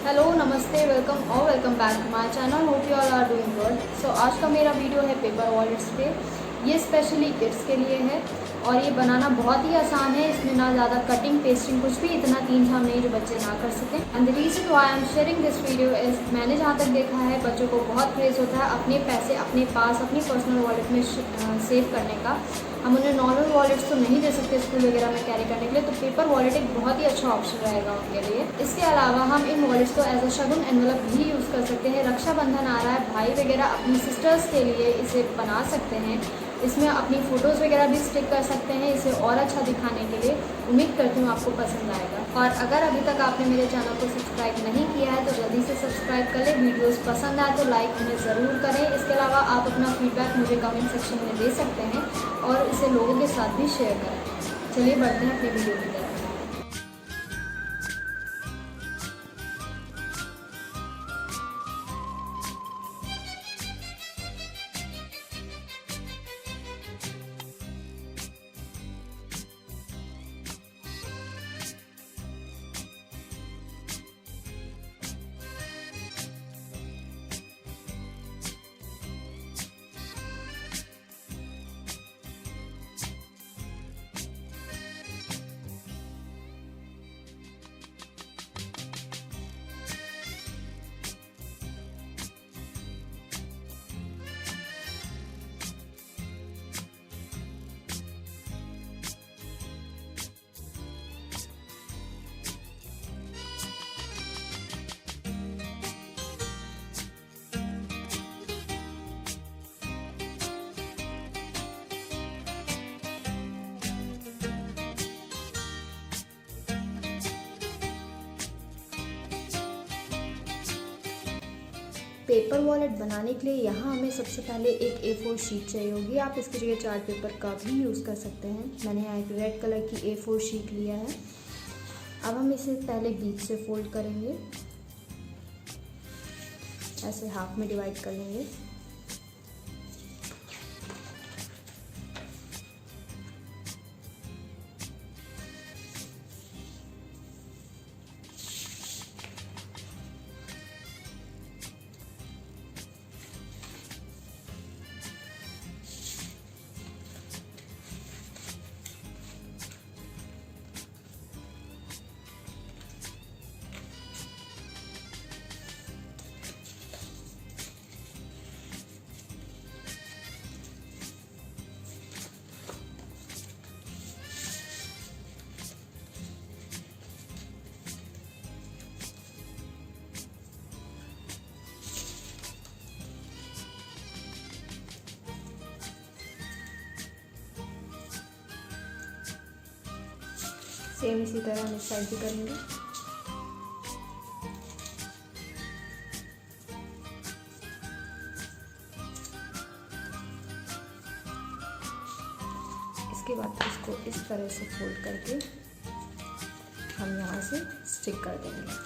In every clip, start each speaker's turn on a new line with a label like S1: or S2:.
S1: Hello नमस्ते welcome back to my channel. Hope you all are doing good. So आज का मेरा video है पेपर वॉलेट्स पे। ये स्पेशली किड्स के लिए है और ये बनाना बहुत ही आसान है। इसमें ना ज़्यादा कटिंग पेस्टिंग कुछ भी इतना तीन झाम नहीं जो बच्चे ना कर सकें। And the reason why I am sharing this video is मैंने जहाँ तक देखा है बच्चों को बहुत क्रेज़ होता है अपने पैसे अपने पास अपनी पर्सनल वॉलेट में सेव करने का। हम उन्हें नॉर्मल वॉलेट्स तो नहीं दे सकते स्कूल वगैरह में कैरी करने के लिए, तो पेपर वॉलेट एक बहुत ही अच्छा ऑप्शन रहेगा उनके लिए। इसके अलावा हम इन वॉलेट्स को एज अ शगुन एनवेलप भी यूज़ कर सकते हैं। रक्षाबंधन आ रहा है, भाई वगैरह अपनी सिस्टर्स के लिए इसे बना सकते हैं। इसमें अपनी फ़ोटोज़ वगैरह भी स्टिक कर सकते हैं इसे और अच्छा दिखाने के लिए। उम्मीद करती हूँ आपको पसंद आएगा। और अगर अभी तक आपने मेरे चैनल को सब्सक्राइब नहीं किया है तो जल्दी से सब्सक्राइब कर लें। वीडियोस पसंद आए तो लाइक हमें ज़रूर करें। इसके अलावा आप अपना फीडबैक मुझे कमेंट सेक्शन में दे सकते हैं और इसे लोगों के साथ भी शेयर करें। चलिए बढ़ते हैं अपनी वीडियो की तरफ। पेपर वॉलेट बनाने के लिए यहाँ हमें सबसे पहले एक A4 शीट चाहिए होगी। आप इसकी जगह चार्ट पेपर का भी यूज़ कर सकते हैं। मैंने यहाँ एक रेड कलर की A4 शीट लिया है। अब हम इसे पहले बीच से फोल्ड करेंगे, ऐसे हाफ में डिवाइड कर लेंगे। सेम इसी तरह हम इस साइड भी करेंगे। इसके बाद इसको इस तरह से फोल्ड करके हम यहाँ से स्टिक कर देंगे।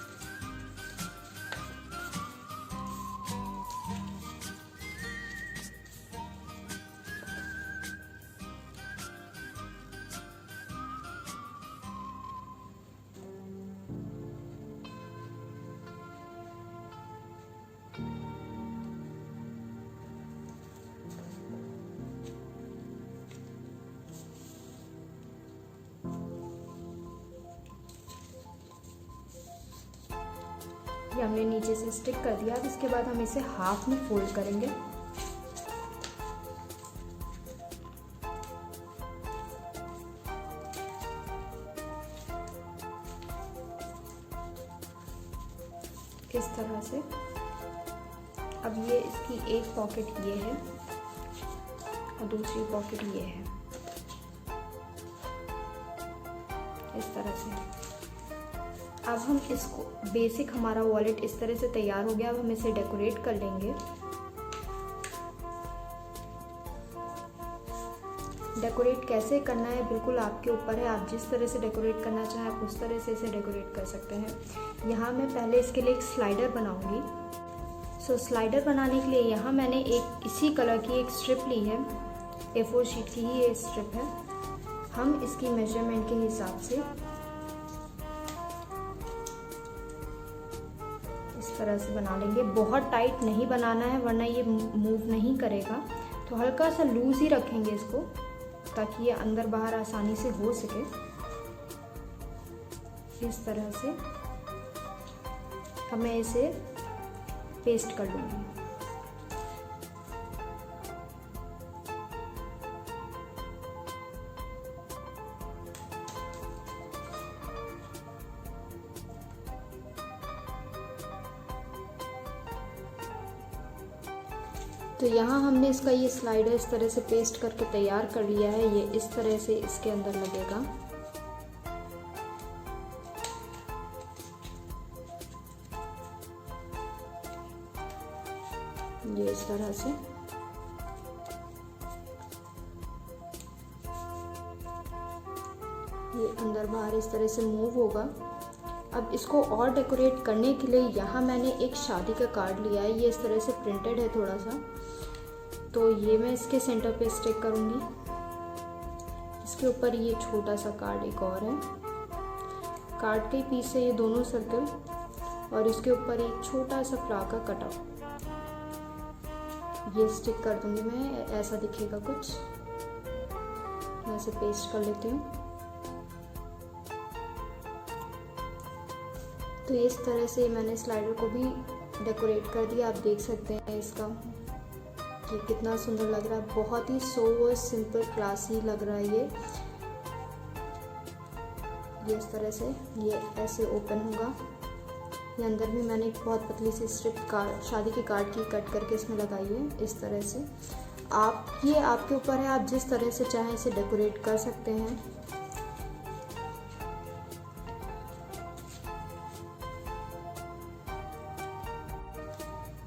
S1: ये हमने नीचे से स्टिक कर दिया। अब इसके बाद हम इसे हाफ में फोल्ड करेंगे। इस तरह से। अब ये इसकी एक पॉकेट ये है और दूसरी पॉकेट ये है, इस तरह से। अब हम इसको बेसिक हमारा वॉलेट इस तरह से तैयार हो गया। अब हम इसे डेकोरेट कर लेंगे। डेकोरेट कैसे करना है बिल्कुल आपके ऊपर है। आप जिस तरह से डेकोरेट करना चाहें आप उस तरह से इसे डेकोरेट कर सकते हैं। यहाँ मैं पहले इसके लिए एक स्लाइडर बनाऊंगी। सो स्लाइडर बनाने के लिए यहाँ मैंने एक इसी कलर की एक स्ट्रिप ली है। A4 शीट की ही ये स्ट्रिप है। हम इसकी मेजरमेंट के हिसाब से इस तरह से बना लेंगे। बहुत टाइट नहीं बनाना है वरना ये मूव नहीं करेगा, तो हल्का सा लूज ही रखेंगे इसको ताकि ये अंदर बाहर आसानी से हो सके। इस तरह से अब मैं इसे पेस्ट कर लूँगी। तो यहाँ हमने इसका ये स्लाइडर इस तरह से पेस्ट करके तैयार कर लिया है। ये इस तरह से इसके अंदर लगेगा। ये इस तरह से ये अंदर बाहर इस तरह से मूव होगा। अब इसको और डेकोरेट करने के लिए यहाँ मैंने एक शादी का कार्ड लिया है। ये इस तरह से प्रिंटेड है थोड़ा सा, तो ये मैं इसके सेंटर पे स्टिक करूँगी। इसके ऊपर ये छोटा सा कार्ड एक और है, कार्ड के पीस है ये दोनों सर्कल, और इसके ऊपर एक छोटा सा फ्लावर का कटआउट ये स्टिक कर दूँगी मैं। ऐसा दिखेगा कुछ। मैं इसे पेस्ट कर लेती हूँ। तो इस तरह से मैंने स्लाइडर को भी डेकोरेट कर दिया। आप देख सकते हैं इसका कि कितना सुंदर लग रहा है। बहुत ही सोवर सिंपल क्लासी लग रहा है ये इस तरह से ये ऐसे ओपन होगा। ये अंदर भी मैंने एक बहुत पतली सी स्ट्रिप कार्ड शादी के कार्ड की कट करके इसमें लगाई है इस तरह से। ये आपके ऊपर है, आप जिस तरह से चाहें इसे डेकोरेट कर सकते हैं।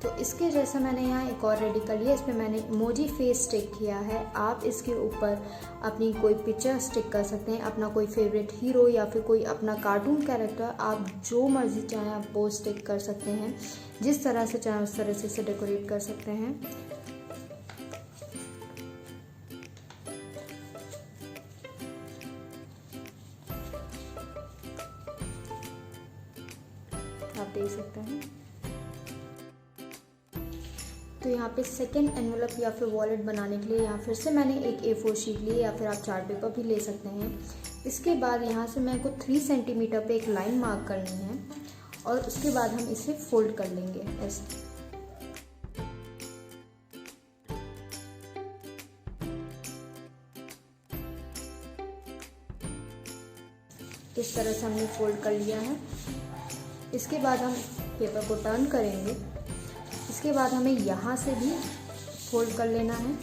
S1: तो इसके जैसा मैंने यहाँ एक और रेडी कर लिया। इसमें मैंने इमोजी फेस स्टिक किया है। आप इसके ऊपर अपनी कोई पिक्चर स्टिक कर सकते हैं, अपना कोई फेवरेट हीरो या फिर कोई अपना कार्टून कैरेक्टर, आप जो मर्जी चाहें आप वो स्टिक कर सकते हैं। जिस तरह से चाहें उस तरह से इसे डेकोरेट कर सकते हैं। आप देख सकते हैं। तो यहाँ पे सेकेंड एनवेलप या फिर वॉलेट बनाने के लिए यहाँ फिर से मैंने एक A4 शीट ली, या फिर आप चार्ट पेपर भी ले सकते हैं। इसके बाद यहाँ से मेरे को 3 सेंटीमीटर पे एक लाइन मार्क करनी है, और उसके बाद हम इसे फोल्ड कर लेंगे ऐसे। इस तरह से हमने फोल्ड कर लिया है। इसके बाद हम पेपर को टर्न करेंगे। इसके बाद हमें यहाँ से भी फोल्ड कर लेना है।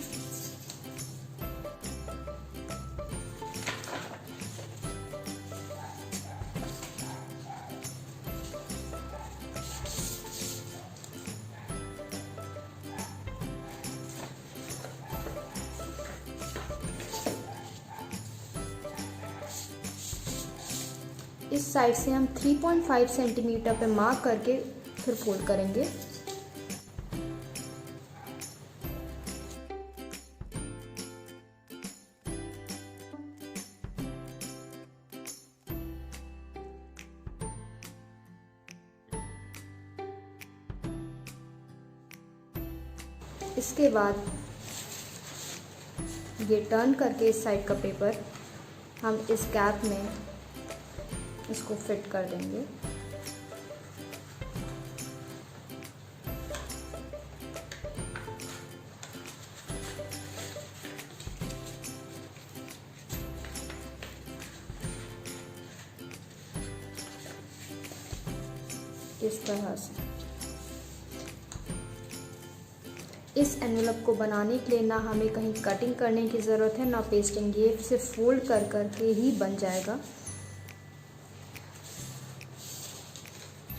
S1: इस साइड से हम 3.5 सेंटीमीटर पे मार्क करके फिर फोल्ड करेंगे। इसके बाद ये टर्न करके इस साइड का पेपर हम इस गैप में इसको फिट कर देंगे। इस तरह से इस एनवेलप को बनाने के लिए ना हमें कहीं कटिंग करने की ज़रूरत है ना पेस्टिंग, ये सिर्फ फोल्ड कर करके ही बन जाएगा।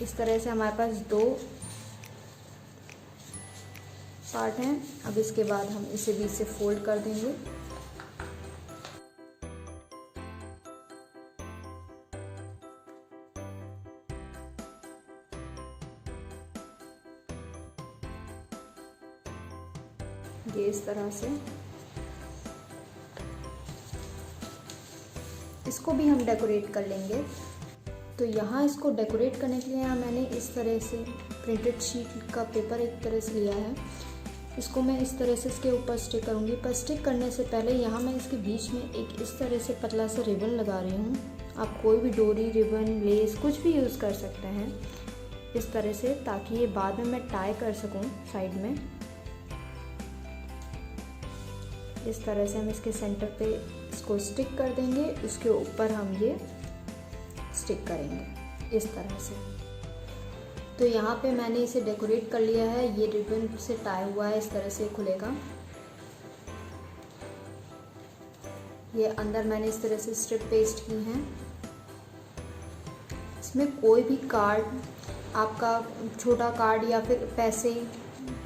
S1: इस तरह से हमारे पास 2 पार्ट हैं। अब इसके बाद हम इसे बीच से फोल्ड कर देंगे। ये इस तरह से इसको भी हम डेकोरेट कर लेंगे। तो यहाँ इसको डेकोरेट करने के लिए मैंने इस तरह से प्रिंटेड शीट का पेपर एक तरह से लिया है। इसको मैं इस तरह से इसके ऊपर स्टिक करूँगी। पर स्टिक करने से पहले यहाँ मैं इसके बीच में एक इस तरह से पतला सा रिबन लगा रही हूँ। आप कोई भी डोरी, रिबन, लेस कुछ भी यूज़ कर सकते हैं इस तरह से, ताकि ये बाद में मैं टाई कर सकूँ साइड में। इस तरह से हम इसके सेंटर पे इसको स्टिक कर देंगे, उसके ऊपर हम ये स्टिक करेंगे इस तरह से। तो यहाँ पे मैंने इसे डेकोरेट कर लिया है। ये रिबन से टाई हुआ है, इस तरह से खुलेगा। ये अंदर मैंने इस तरह से स्ट्रिप पेस्ट की हैं। इसमें कोई भी कार्ड, आपका छोटा कार्ड या फिर पैसे,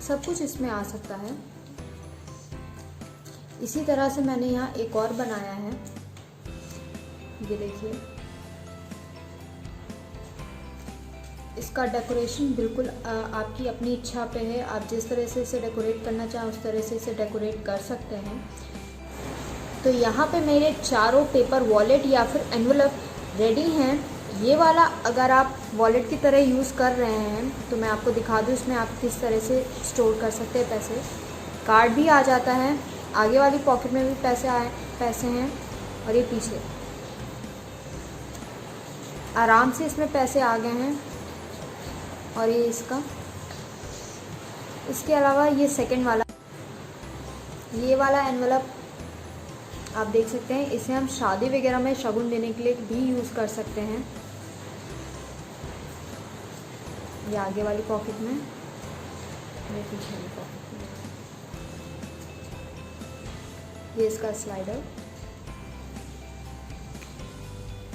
S1: सब कुछ इसमें आ सकता है। इसी तरह से मैंने यहाँ एक और बनाया है, ये देखिए। इसका डेकोरेशन बिल्कुल आपकी अपनी इच्छा पे है। आप जिस तरह से इसे डेकोरेट करना चाहें उस तरह से इसे डेकोरेट कर सकते हैं। तो यहाँ पे मेरे चारों पेपर वॉलेट या फिर एनवलप रेडी हैं। ये वाला अगर आप वॉलेट की तरह यूज़ कर रहे हैं तो मैं आपको दिखा दूँ, इसमें आप किस तरह से स्टोर कर सकते हैं पैसे। कार्ड भी आ जाता है, आगे वाली पॉकेट में भी पैसे हैं और ये पीछे आराम से इसमें पैसे आ गए हैं। और ये इसके अलावा ये सेकंड वाला, ये वाला एनवलप आप देख सकते हैं। इसे हम शादी वगैरह में शगुन देने के लिए भी यूज़ कर सकते हैं। ये आगे वाली पॉकेट में, ये पीछे वाली पॉकेट में। ये इसका स्लाइडर।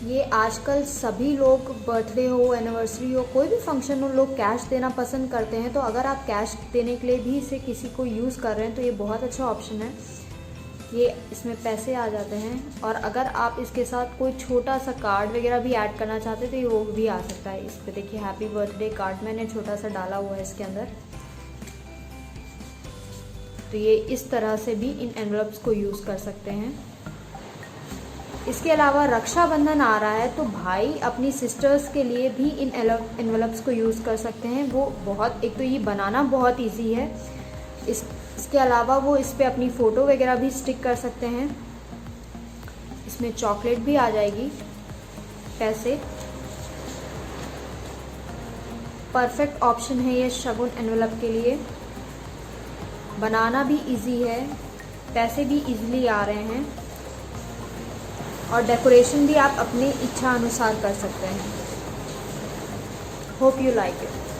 S1: ये आजकल सभी लोग बर्थडे हो, एनिवर्सरी हो, कोई भी फंक्शन हो, लोग कैश देना पसंद करते हैं। तो अगर आप कैश देने के लिए भी इसे किसी को यूज़ कर रहे हैं तो ये बहुत अच्छा ऑप्शन है। ये इसमें पैसे आ जाते हैं। और अगर आप इसके साथ कोई छोटा सा कार्ड वगैरह भी ऐड करना चाहते तो ये वो भी आ सकता है। इस पे देखिए हैप्पी बर्थडे कार्ड मैंने छोटा सा डाला हुआ है इसके अंदर। तो ये इस तरह से भी इन एनवलप्स को यूज़ कर सकते हैं। इसके अलावा रक्षाबंधन आ रहा है तो भाई अपनी सिस्टर्स के लिए भी इन एनवलप्स को यूज़ कर सकते हैं। वो बहुत, एक तो ये बनाना बहुत इजी है, इसके अलावा वो इस पे अपनी फ़ोटो वगैरह भी स्टिक कर सकते हैं। इसमें चॉकलेट भी आ जाएगी, पैसे। परफेक्ट ऑप्शन है ये शगुन एनवलप के लिए। बनाना भी इजी है, पैसे भी इजीली आ रहे हैं और डेकोरेशन भी आप अपनी इच्छा अनुसार कर सकते हैं। Hope you like it.